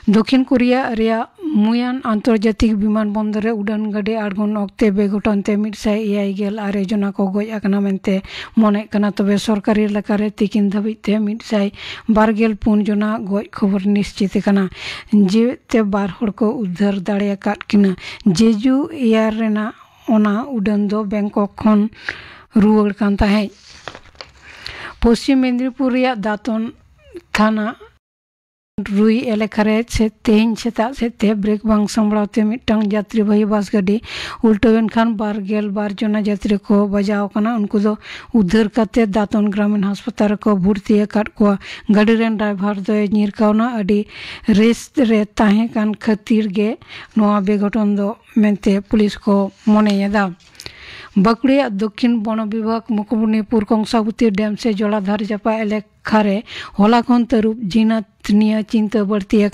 दक्षिण कोरिया रेया मुयान आंतर्जातिक विमानबंदर रे उड़ान गाड़ी आड़गोन ऑक्ते बेघटन ते 186 जना को गज आकना मेनते मने कना। तबे सरकारी लेकारे तिकिन धाबिज ते 124 जना गज खबर निश्चित कना जेते 12 हड़ को उद्धार दाड़े आकाद किना। जेजू एयर रेना ओना उड़ान दो बैंकॉक खन रुवाड़ कान ताहें। पश्चिम मेदिनीपुर रेया दातन थाना रुई एलेकारे से तेहन सेता सेते ब्रेक बांग संभळावते मिटटांग यात्रीबाही बस गाड़ी उल्टोवेन खान 12 जना यात्री को बजाव कना। उनको दो उद्धार काते दातन ग्रामीण अस्पताल को भर्ती आकाद कोआ। गाड़ी रेन ड्राइवर दो निरकावना अडी रेस्ट रे ताहें कान खातिर गे नोआ बेघटन दो मेनते पुलिस को मनेयदा। बांकुड़िया दक्षिण वन विभाग मुकुटमणिपुर कंसाबती डैम से जलाधार जापा एलेकारे होला खन तरुप जिनात निया चिंता बढ़ती है।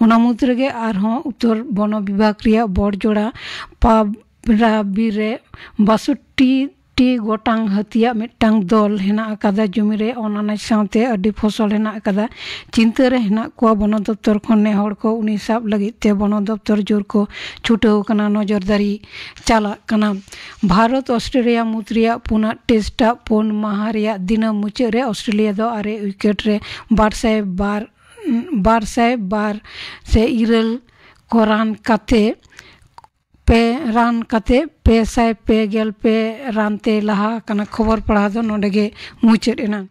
ओना मुद्रेगे आरहों उत्तर वन विभाग रिया बड़जोड़ा पाबराबी रे 62 गोटांग हतिया मिटांग दल हेना अकादा जमी रे अनानाज सावते अडी फसल हेना अकादा। चिंता रे हेना कोआ वन दफ्तर खन ने हड़ को उनी साब लगित ते वन दफ्तर जोर को छुटाव कना नजरदारी चाला कना। भारत ऑस्ट्रेलिया मुद्रिया पुना टेस्टा पुन माह रिया दिन मुचाद रे ऑस्ट्रेलिया दो 8 विकेट रे 212 से 2 को रान काते पे रान काते 255 रान ते लहा कना। खबर पढ़ा दो नोडेगे मुचाद एना।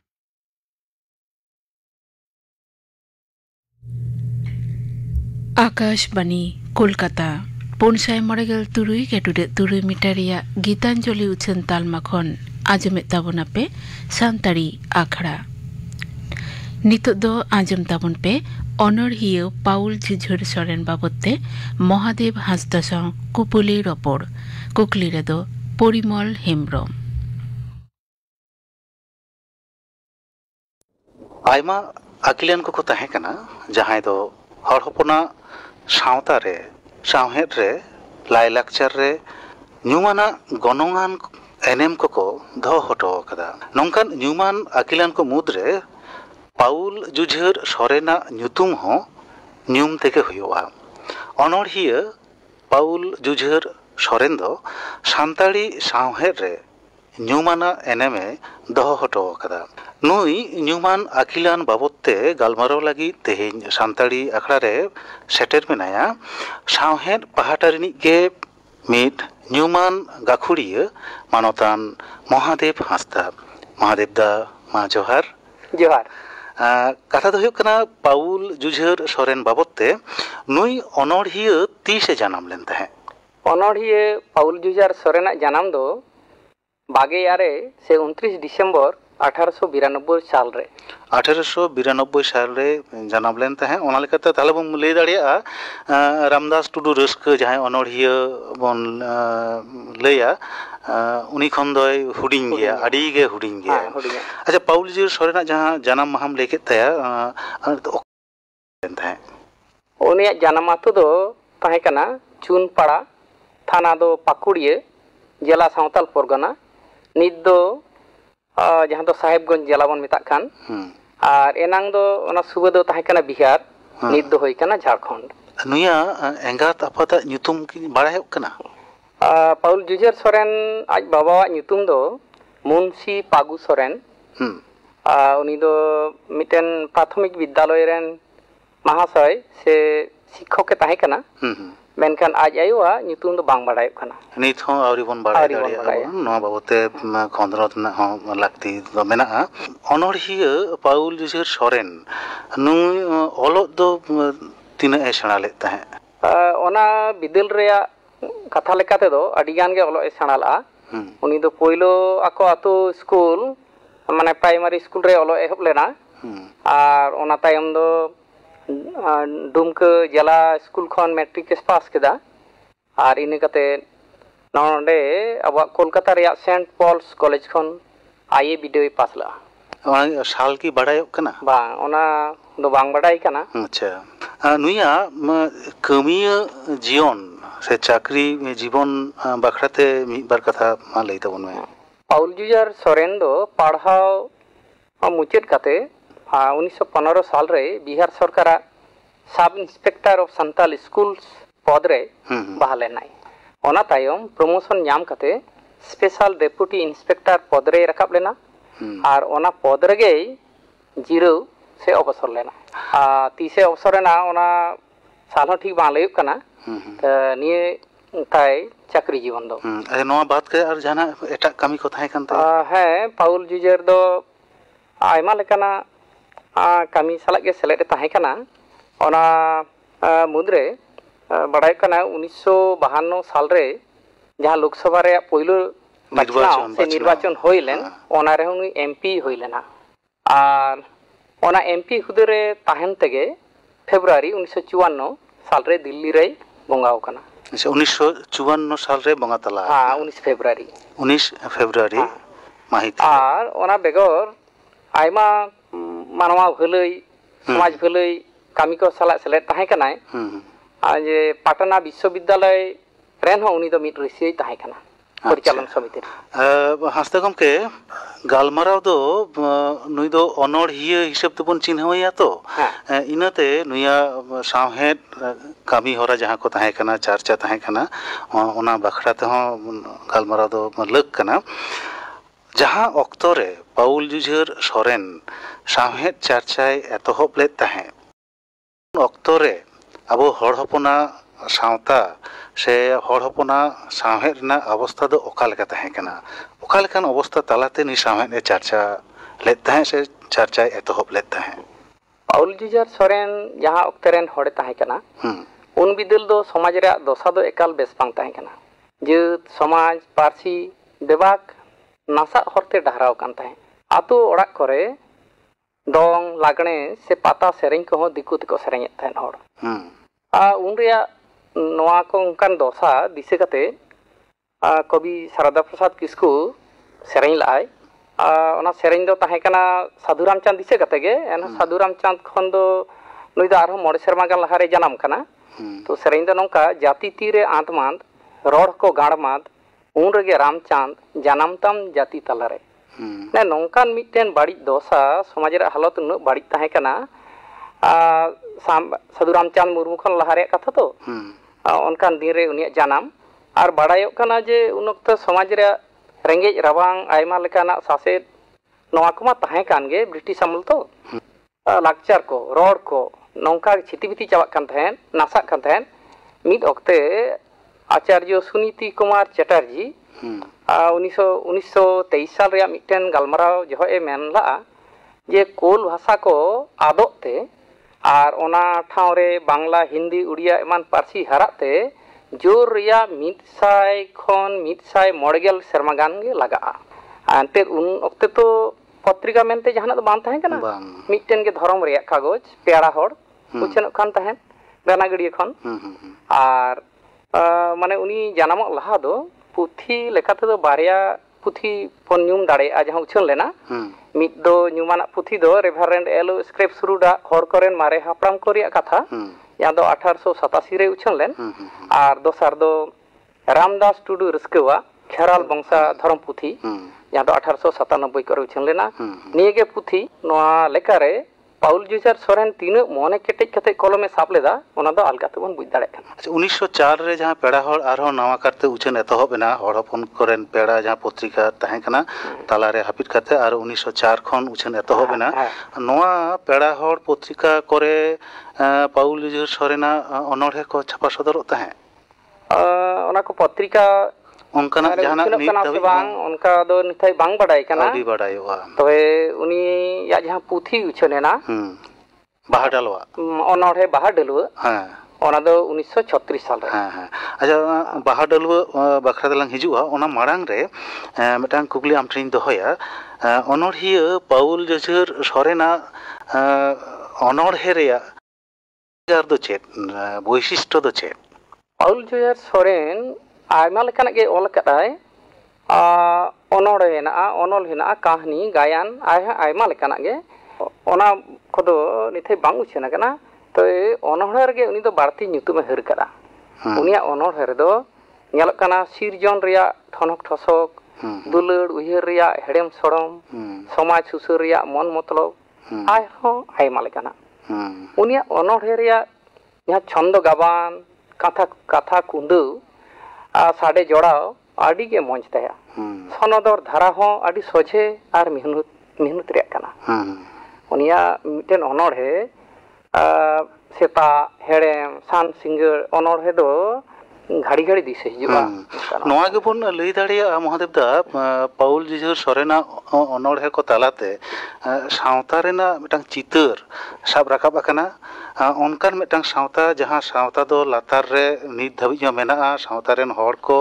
आकाशबाणी कोलकाता 497.3 मीटर गीतांजलि उछन तालमा खन आजमे ताबन पे सानताड़ी आखड़ा। नितो दो आजम ताबन पे अनड़हियो पाउल झुझुर सोरेन बाबते महादेव हांसदा सं कुपुली रपड़ कुकली रे दो परिमल हेम्ब्रम। आयमा आकिलान को ताहें कना जहां दो हर हपना सावता रे सावहेद रे लायलाक्चर रे न्यूमाना गनोंगान एनेम को दो हटो कदा। नोंकान न्यूमान आकिलान को मुद्रे पाउल जुझर सोरेना न्यूतुम हो न्यूम तेके हुयोआ। अनड़हिया पाउल जुझर सोरेन दो सानताड़ी सावहेद रे न्यूमाना एनेमे दो हटो कदा। नुई न्यूमान आकिलान बाबते गालमारो लगी तेहेन सानताड़ी आखड़ा रे सेटेर मेनाया सावहेद पाहाटा रिनिज गे मिट न्यूमान गाखुड़िया मानतान महादेव हांसदा। महादेव दा मा जोहार जोहार। कथा दो हुयुग कना पाउल जुझर सोरेन बाबते नुई अनड़हिया तीसे जन्म लेन ताहें। अनड़हिया पाउल जुझर सोरेना जन्म दो 22 से 29 दिसंबर 1892 साल रे 1892 साल रे जन्म लेन ताहें। ओना लेकाते ताहले बम लई दाड़िया रामदास टुडू रस्क जहां अनड़हिया बन लैया उनी खन दोय हुडिंग गया आडी गे हुडिंग गया। अच्छा पाउल जुझर सोरेना जहां जन्म माहम लेके तया लेन ताहें। उनिया जन्म आतो दो ताहें कना चुनपाड़ा थाना दो पाकुड़िया जिला सावताल परगना नित दो जहां दो साहेबगंज जिला बन मेता खान और एनांग दो ओना सुबह दो ताहें कना बिहार नित दो होई कना झारखंड। नुया एंगात आपाता ᱧᱩᱛᱩᱢ की बाड़ाय कना। पाउल जुझर सोरेन आज बाबावा ᱧᱩᱛᱩᱢ दो मुंशी पागु सोरेन। उनी दो मिटेन प्राथमिक विद्यालय रेन महाशय से शिक्षक के ताहें कना। मेनखान आज आयुआ ᱧᱩᱛᱩᱢ दो बांग बाड़ाय कना। नित हो आवरी बन बाड़ाय दाड़िया नोआ बाबते खंदरत ना हो लाक्ति दो मेना। अनड़हिया पाउल जुझर सोरेन नुई ओलोग दो तीना ए सेणा लेत ताहें। ओना बिदल रेया कथा लेकाते दो अडिगान गे ओलो ए सेणाला। उनी दो पोइलो आको आतो स्कूल माने प्राइमरी स्कूल रे ओलो एहब लेना और ओना तायम दो दुमका जिला स्कूल खन मैट्रिक पास केदा और इने कते नोंडे अब कोलकाता रेया सेंट पॉल्स कॉलेज खन आईए बीडीओ पास ला। ओना साल की बाड़ाय कना बा ओना दो बांग बाड़ाय कना। अच्छा नुया कमिया जीवन से चाकरी जीवन बाखड़ाते मी बार कथा मा लई तबन में। पाउल जुझर सोरेन दो पढ़ाव मुचाद काते 1915 साल रे बिहार सरकार sub inspector of Santal schools पद रे बहाल लेनाय ओना तायम प्रमोशन नाम कते स्पेशल डेप्यूटी इंस्पेक्टर पद रे रकाब लेना और ओना पद रेगे जीरो से अवसर लेना तीसे अवसर ना ओना साल ठीक बांग लयुक कना निये ताय चाकरी जीवन दो नोआ बात के और जाना एटा कमी को थाय कानते है पाउल जुजेर दो आयमा लेकाना कमी सालक के सेलेद ताहे कना ओना मुद्रे बड़ाय कना 1952 साल रे जहां लोकसभा रे पहिलो निर्वाचन होइलेन ओना रे हुनी एमपी होइलेना और ओना एमपी खुदे रे ताहेन तेगे फेब्रुआरी 1954 साल रे दिल्ली रे बंगाव कना 1954 साल रे बंगा तला 19 फेब्रुआरी माहित और ओना बेगर आयमा मानवा भलई समाज भलई कामी को साला सेलेद ताहे कनाय जे पाटना विश्वविद्यालय रेन हो उनी दो मिट रसियै ताहे कना परिचालन समिति हासते गमके गालमाराव दो नुई दो अनोढ़िया हिसाब तबन चिन्हवया तो इनाते नुया सावहेद कामी होरा जहां को ताहे कना चर्चा ताहे कना ओना बखड़ा ते हो गालमाराव दो लग कना जहां ऑक्टो रे पाउल जुझार सोरेन सावहेद चर्चाय एतहब ले ताहे ऑक्टो रे अबो हड़ हपना सावता से हड़ हपना सावहेद ना अवस्था दो ओका लेका ताहे कना ओका लेकान अवस्था तालाते नि सावहेद ए चर्चा लेत ताहे से चर्चा एतहब लेत ताहे पाउल जुझार सोरेन जहां ऑक्टोरेन हड़े ताहे कना उन बिदल दो समाज रे दोसा दो एकाल बेस बांग ताहे कना जेत समाज पारसी बेबाक नासा हरते डहराव कान ताहे आतो ओड़ाक करे डोंग लागणे से पाता सेरेंग को दिकु तको सेरेंग ताहेन हड़ उन रिया नोआ को उनकान दोसा दिसे कते कवि शारदा प्रसाद किस्कू सेरेंग लाय ओना सेरेंग दो ताहे कना साधुराम चांद दिसे कते गे एन साधुराम चांद खन दो नुई दा आरो मोड़े सेरमा गान लहारे जनाम कना तो सेरेंग दो नोंका जाति तीरे आंतमांद रोड को गाड़माद उन रेगे रामचांद जनाम तम जाति तलारे ने नोंकान मिटेन बाड़ी दोसा समाज रे हालत न बाड़ी ताहे कना साधुराम चांद मुर्मू खन लहारे कथा तो उनकान दिन रे उनिया जनाम और बाड़ायोग कना जे उन वक्त समाज रे रेंगेज राबांग आयमा लेकाना सासेद नोआ को मा ताहे कान गे ब्रिटिश अमल तो लाकचार को रोड को नोंका छितिबिति चाबाक कान थाहेन नासाक कान थाहेन मिद ओक्ते आचार्य सुनीति कुमार चैटर्जी 1923 साल रे मिटेन गालमाराव जहो ए मेनला जे कोल भाषा को आदोते और ओना ठाव रे बांग्ला हिंदी उड़िया एमान पारसी हराते जोर रिया 100 खन 140 सेरमा गान गे लगा अंते उन ओक्ते तो पत्रिका मेनते जहाना तो बांग ताहे कना मिटेन गे धर्म रे कागज पेड़ा हड़ उछन खान ताहेन बेनागड़ी खन और माने उनी जनामक लहा दो पुथी लेखाते दो बारिया पुथी पन न्यूम दाड़े आ जहां उछन लेना मिद दो न्यूमाना पुथी दो रेभारेंड एलो स्क्रिप्ट सुरुडा हड़ करेन मारे हापराम को रिया कथा या दो 1887 रे उछन लेन और दोसार दो रामदास टुडू रस्केवा खेराल बंसा धर्म पुथी या दो 1897 को उछन लेना नियगे पुथी नोआ लेकारे पाउल जुझार सोरेन तीन मोने केटेज कते कलमे साब लेदा ओना दो अलगाते बन बुझ दाड़े कना 1904 रे जहां पेड़ा हड़ आरो नवा करते उछन एतहबेना हड़पन करेन पेड़ा जहां पत्रिका ताहे कना ताला रे हापिट करते और 1904 खन उछन एतहबेना नवा पेड़ा हड़ पत्रिका करे पाउल जुझार सोरेना अनोढ़े को छापा सदर ताहे ओना को पत्रिका उनकाना जहाना नित बांग उनका दो निथाई बांग बडाई कना अभी बडाईवा तबे उनी या जहां पुथी उछनेना बाहा डालवा अनोढ़े बाहा डालवा हां ओना दो 1936 साल रे हां हां अच्छा बाहा डालवा बखरा दलांग हिजुआ ओना मारांग रे मिटांग कुकली आमठिन दोहया अनोढ़िया पाउल जुझार सोरेना अनोढ़े रेया जार दो चेत वैशिष्ट्य दो चेत पाउल जुझार सोरेन आयमा लेकाना गे ओल कदाय अनोढ़े हेना अनोल हेना कहानी गायन आयमा लेकाना गे ओना कोदो निथै बांग उछना कना तो अनोढ़े रे उनी दो बारती ᱧᱩᱛᱩᱢ हर करा उनिया अनोढ़े रे दो ᱧᱮᱞᱚᱜ ᱠᱟᱱᱟ ᱥᱤᱨᱡᱚᱱ ᱨᱮᱭᱟᱜ ᱴᱷᱚᱱᱚᱠ ᱴᱷᱚᱥᱚᱠ ᱫᱩᱞᱟᱹᱲ ᱩᱭᱦᱟᱹᱨ ᱨᱮᱭᱟᱜ ᱦᱮᱲᱮᱢ ᱥᱚᱲᱚᱢ ᱥᱚᱢᱟᱡᱽ ᱥᱩᱥᱟᱹᱨ ᱨᱮᱭᱟᱜ ᱢᱚᱱ ᱢᱚᱛᱞᱚᱵ ᱟᱨᱦᱚᱸ ᱟᱭᱢᱟ ᱞᱮᱠᱟᱱᱟᱜ ᱩᱱᱤᱭᱟᱜ ᱚᱱᱚᱬᱦᱮ ᱨᱮᱭᱟᱜ ᱡᱟᱦᱟᱸ ᱪᱷᱚᱱᱫᱚ ᱜᱟᱵᱟᱱ ᱠᱟᱛᱷᱟ ᱠᱩᱸᱫᱟᱹᱣ ᱥᱟᱰᱮ ᱡᱚᱲᱟᱣ ᱟᱹᱰᱤ ᱜᱮ ᱢᱚᱡᱽ ᱛᱟᱭᱟ ᱥᱚᱱᱚᱫᱚᱨ ᱫᱷᱟᱨᱟ ᱦᱚᱸ ᱟᱹᱰᱤ ᱥᱚᱡᱷᱮ ᱟᱨ ᱢᱤᱦᱱᱩᱛ ᱨᱮᱭᱟᱜ ᱠᱟᱱᱟ ᱩᱱᱤᱭᱟᱜ ᱢᱤᱫᱴᱮᱱ ᱚᱱᱚᱬᱦᱮ ᱥᱮᱛᱟᱜ ᱦᱮᱲᱮᱢ ᱥᱟᱱ ᱥᱤᱸᱜᱟᱹᱲ ᱚᱱᱚᱬᱦᱮ ᱫᱚ घड़ी घड़ी दिशे हिजुआ नोआ गेबोन लई दाड़िया महादेव दा पाउल जिझुर सोरेना अनोढ़े को तालाते सावता रेना मिटांग चितर साब राकाब आकना अनकान मिटांग सावता जहां सावता दो लातार रे नित धाबी जो मेना सावता रेन हड़ को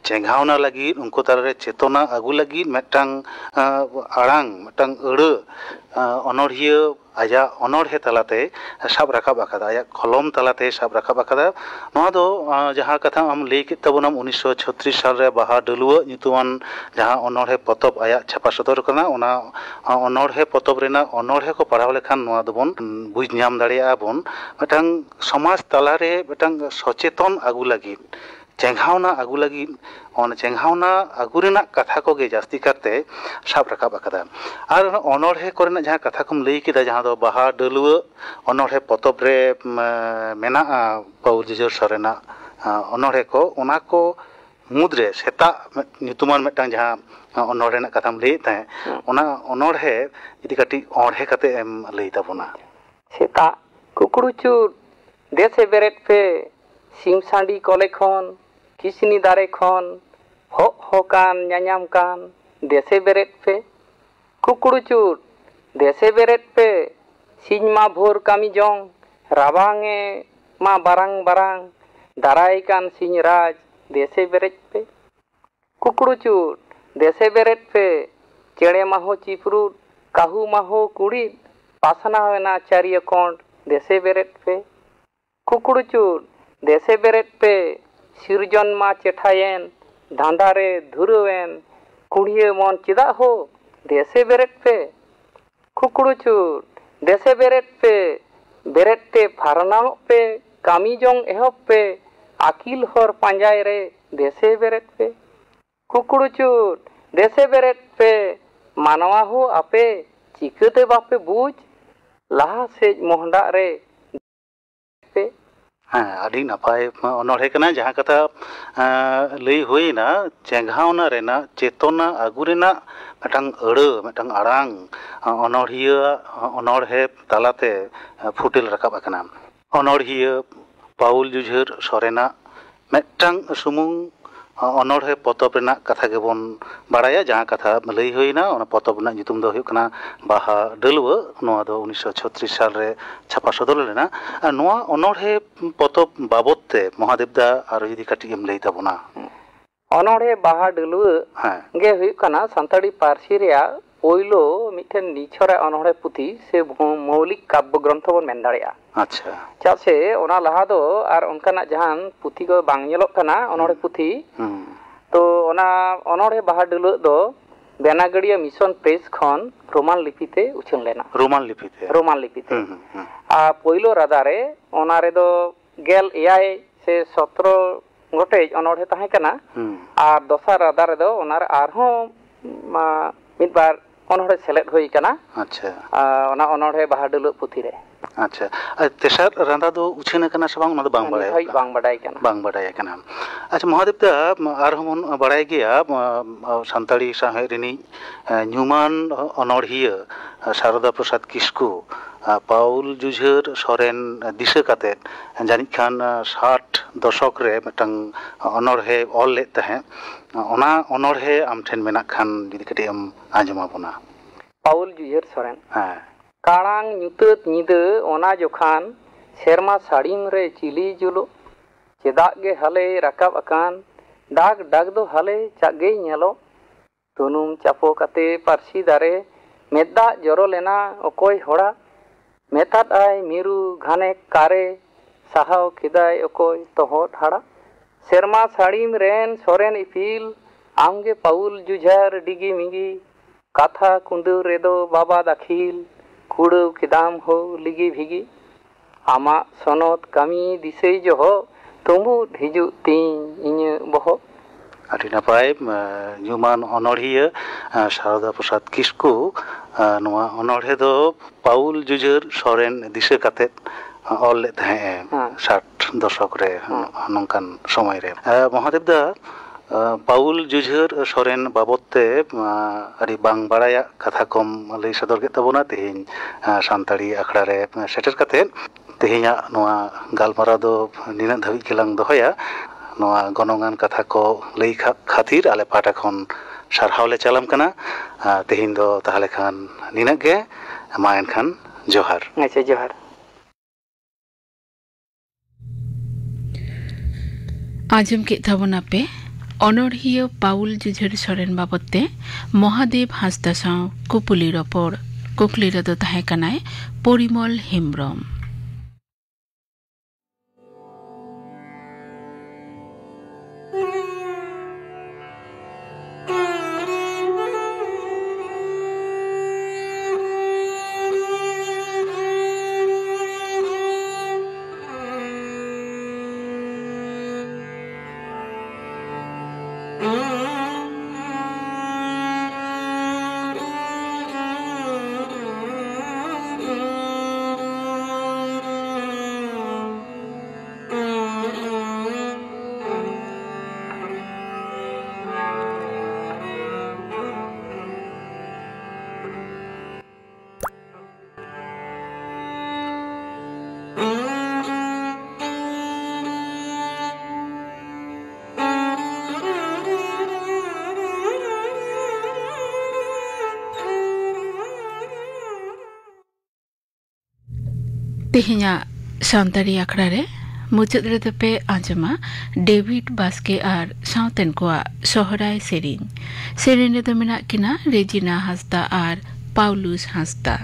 चेंघावना लगी उनको तारे चेतना आगु लगी मिटांग आड़ांग मिटांग अड़ अनोढ़िया आया अनोढ़े तालाते साब राकाब आकादा आया कलम तालाते साब राकाब आकादा नोआ दो जहां कथा हम लई के तबोनाम 1936 साल रे बाहा डलुआ नितुआन जहां अनोढ़े पतब आया छापा सदर करना ओना अनोढ़े पतब रेना अनोढ़े को पढ़ाव लेखान नोआ दोबन बुझ ᱧᱟᱢ दाड़िया बोन मिटांग समाज तालारे मिटांग सचेतन आगु लगी चेंघावना आगु लगी on चेंघावना आगु रेना कथा को गे जास्ती करते साब राकाब आकादा आर अनोढ़े कोरेना जहां कथा कोम लई केदा जहां दो बाहा डलुआ अनोढ़े पतब रे मेना पाउल जिझुर सोरेना अनोढ़े को ओना को मुद्रे सेता नितुमान मिटांग जहां अनोढ़े ना कथाम लई ताहे ओना अनोढ़े इदि काटी ओढ़े कते एम लई ताबोना सेता कुकुड़ुचू देसे बेरेट पे सिम सांडी कोले खन किसनी दारे खन हो कान ᱧᱟᱧᱟᱢ कान देसे बेरेट पे कुकुड़ुचू देसे बेरेट पे सिंमा भोर कामी जोंग राबांगे मा बारांग बारांग दाराई कान सिंह राज देसे बेरेट पे कुकुड़ुचू देसे बेरेट पे चेड़े माहो चिपरू काहू माहो कुड़ी पासना होना चारिय कोंड देसे बेरेट पे कुकुड़ुचू देसे बेरेट पे सिरजन मा चेठायेन धांधारे धुरुवेन कुड़िए मन चिदा हो देसे बेरेट पे कुकुड़ुचू देसे बेरेट पे बेरेट ते फारनाओ पे कामी जोंग एहब पे आकिल हर पांजाय रे देसे बेरेट पे कुकुड़ुचू देसे बेरेट पे मानवा हो आपे चिकते बापे बूझ लाहा से मोहंडा रे पे हाँ अड़ी नपाय अनोढ़े कना जहां कथा लई होइना चेंघावना रेना चेतना आगु रेना मिटांग अड़ मिटांग आड़ांग अनोढ़िया अनोढ़े तालाते फुटेल राकाब आकना अनोढ़िया पाउल जिझुर सोरेना मिटांग सुमुंग अनोढ़े पतब रेना कथा गेबोन बाड़ाया जहां कथा लई होइना ओना पतब रेना नितुम दो हुयुग कना बाहा डलुआ नोआ दो 1936 साल रे छापा सदर लेना नोआ अनोढ़े पतब बाबतते महादेव दा आरो यदि काटी एम लई ताबोना अनोढ़े बाहा डलुआ गे हुयुग कना सान्ताड़ी पारसी रेया ओइलो मिठेन निछोरे अनोढ़े पुथी से मौलिक काव्य ग्रंथ बन मेन दाड़िया अच्छा चा से ओना लहा दो आर उनकाना जहान पुथी को बांग ñeloग कना अनोढ़े पुथी तो ओना अनोढ़े बाहा डलुआ दो बेनागड़िया मिशन प्रेस खन रोमान लिपिते उछन लेना रोमान लिपिते आ पोइलो रादारे ओना रे दो गेल एआई से 17 गोटेज अनोढ़े ताहे कना आर दोसार रादा रे दो ओना रे आरहों मिद बार अनोढ़े सेलेद होई कना अच्छा ओना अनोढ़े बाहा डलुआ पुथी रे अच्छा तेसार रांदा दो उछन कना से बांग बांग बाड़ाय कना अच्छा महादेव दा आरहमन बाड़ाय गया सान्ताड़ी साहे रिनी न्यूमान अनोढ़िया शारदा प्रसाद किस्कू पाउल जिझुर सोरेन दिशा काते जानिक खान 60 दशक रे मिटांग अनोढ़े ऑल ले तहे ओना अनोढ़े आम ठेन मेना खान जदि कटी एम आंजमा बोना पाउल जिझुर सोरेन काड़ांग ᱧᱩᱛᱟᱹᱛ ᱧᱤᱫᱟᱹ ओना जोखान सेरमा साड़ीम रे चिली जुलो चेदाग गे हले राकाब अकान डाग डाग दो हले चागे ñelo तुनुम चापो काते पारसी दारे मेदा जरो लेना ओकोय होड़ा मेताद आय मिरु घाने कारे साहाव किदाय ओकोय तोहट हाड़ा सेरमा साड़ीम रेन सोरेन इफिल आमगे पाउल जुझार डिगी मिगी काथा कुंदु रेदो बाबा दाखिल कुड़ो किदाम हो लिगी भिगी आमा सनत कामी दिसई जो हो तुमु हिजु तीन इन बहो अति नपाय न्यूमान अनोढ़िया शारदा प्रसाद किस्कू नोआ अनोढ़े दो पाउल जिझुर सोरेन दिशा काते ᱚᱞ ᱞᱮᱫ ᱛᱟᱦᱮᱸ 60 ᱫᱚᱥᱚᱠ ᱨᱮ ᱱᱚᱝᱠᱟन ᱥᱚᱢᱚᱭ ᱨᱮ ᱢᱚᱦᱟᱫᱮᱵ ᱫᱟ ᱯᱟᱣᱩᱞ ᱡᱩᱡᱷᱟᱹᱨ ᱥᱚᱨᱮᱱ ᱵᱟᱵᱚᱫ ᱛᱮ ᱟᱹᱰᱤ ᱵᱟᱝ ᱵᱟᱲᱟᱭᱟᱜ ᱠᱟᱛᱷᱟ ᱠᱚᱢ ᱞᱟᱹᱭ ᱥᱚᱫᱚᱨ ᱠᱮᱫ ᱛᱟᱵᱚᱱᱟ ᱛᱮᱦᱮᱧ ᱥᱟᱱᱛᱟᱲᱤ ᱟᱠᱷᱲᱟ ᱨᱮ ᱥᱮᱴᱮᱨ ᱠᱟᱛᱮᱫ ᱛᱮᱦᱮᱧᱟᱜ ᱱᱚᱣᱟ ᱜᱟᱞᱢᱟᱨᱟᱣ ᱫᱚ ᱱᱤᱱᱟᱹᱜ ᱫᱷᱟᱹᱵᱤᱡ ᱜᱮᱞᱟᱝ ᱫᱚᱦᱚᱭᱟ ᱱᱚᱣᱟ ᱜᱚᱱᱚᱝᱟᱱ ᱠᱟᱛᱷᱟ ᱠᱚ ᱞᱟᱹᱭ ᱠᱷᱟᱹᱛᱤᱨ ᱟᱞᱮ ᱯᱟᱦᱴᱟ ᱠᱷᱚᱱ ᱥᱟᱨᱦᱟᱣ ᱞᱮ ᱪᱟᱞᱟᱢ ᱠᱟᱱᱟ ᱛᱮᱦᱮᱧ ᱫᱚ ᱛᱟᱦᱞᱮ ᱠᱷᱟᱱ ᱱᱤᱱᱟᱹᱜ ᱜᱮ ᱢᱟ ᱮᱱᱠᱷᱟन ᱡᱚᱦᱟᱨ ᱟᱪᱪᱷᱟ ᱡᱚᱦᱟᱨ ᱟᱸᱡᱚᱢ ᱠᱮᱫ ᱛᱟᱵᱚᱱᱟᱯᱮ ᱚᱱᱚᱬᱦᱤᱭᱟᱹ ᱯᱟᱣᱩᱞ ᱡᱩᱡᱷᱟᱹᱨ ᱥᱚᱨᱮᱱ ᱵᱟᱵᱚᱫ ᱛᱮ ᱢᱚᱦᱟᱫᱮᱵ ᱦᱟᱸᱥᱫᱟ ᱥᱟᱶ ᱠᱩᱯᱩᱞᱤ ᱨᱚᱯᱚᱲ ᱠᱩᱠᱞᱤ ᱨᱮᱫᱚ ᱛᱟᱦᱮᱸ ᱠᱟᱱᱟᱭ ᱯᱚᱨᱤᱢᱚᱞ ᱦᱮᱢᱵᱨᱚᱢ ᱛᱮᱦᱮᱧᱟᱜ ᱥᱟᱱᱛᱟᱲᱤ ᱟᱠᱷᱲᱟ ᱨᱮ ᱢᱩᱪᱟᱹᱫ ᱨᱮᱫᱚ ᱯᱮ ᱟᱸᱡᱚᱢᱟ ᱰᱮᱵᱷᱤᱰ ᱵᱟᱥᱠᱮ ᱟᱨ ᱥᱟᱶᱛᱮᱱ ᱠᱚᱣᱟᱜ ᱥᱚᱦᱨᱟᱭ ᱥᱮᱨᱮᱧ ᱨᱮᱫᱚ ᱢᱮᱱᱟᱜ ᱠᱤᱱᱟ ᱨᱮᱡᱤᱱᱟ ᱦᱟᱸᱥᱫᱟ ᱟᱨ ᱯᱟᱣᱞᱩᱥ ᱦᱟᱸᱥᱫᱟ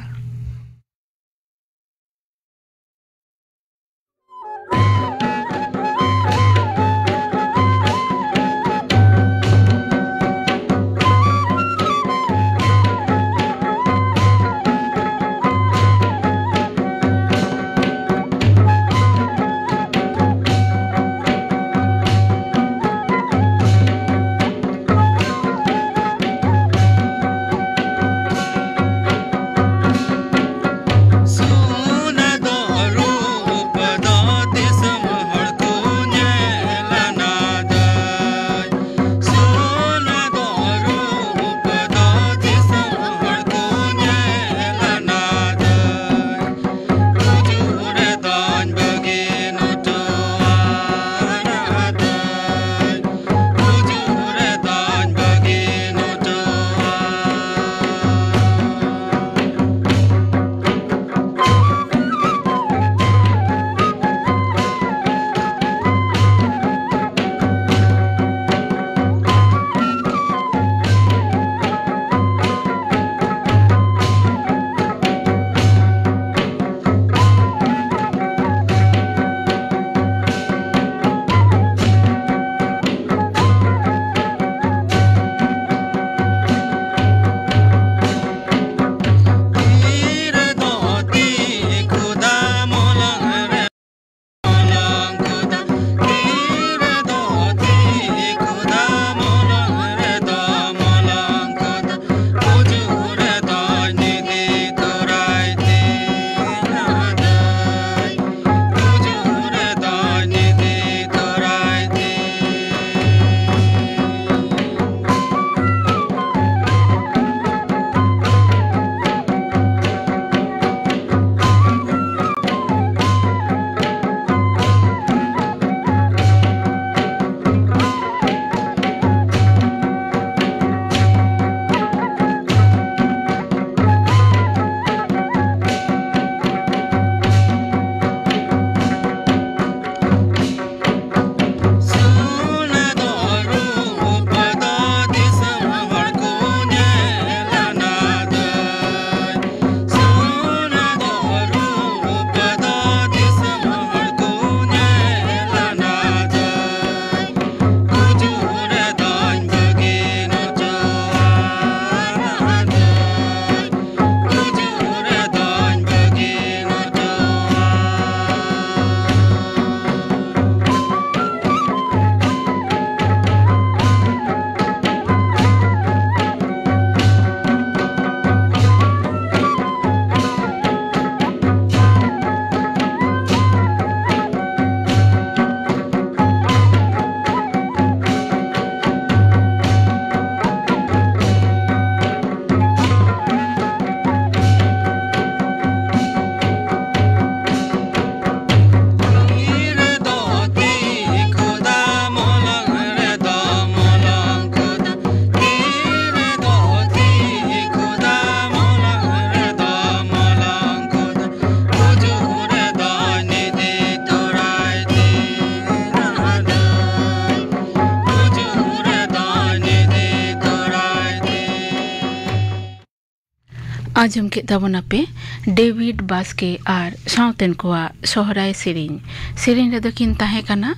आजम के ताबोनापे डेविड बास्के और साउतेन कोआ सोहराय सेरिंग रे दकिन ताहे कना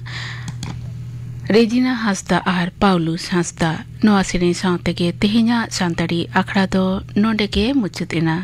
रेजिना हासदा और पाउलुस हासदा नोआ सेरिंग साउते के तेहिना सांताड़ी आखड़ा दो नोंडे के मुचुत इना।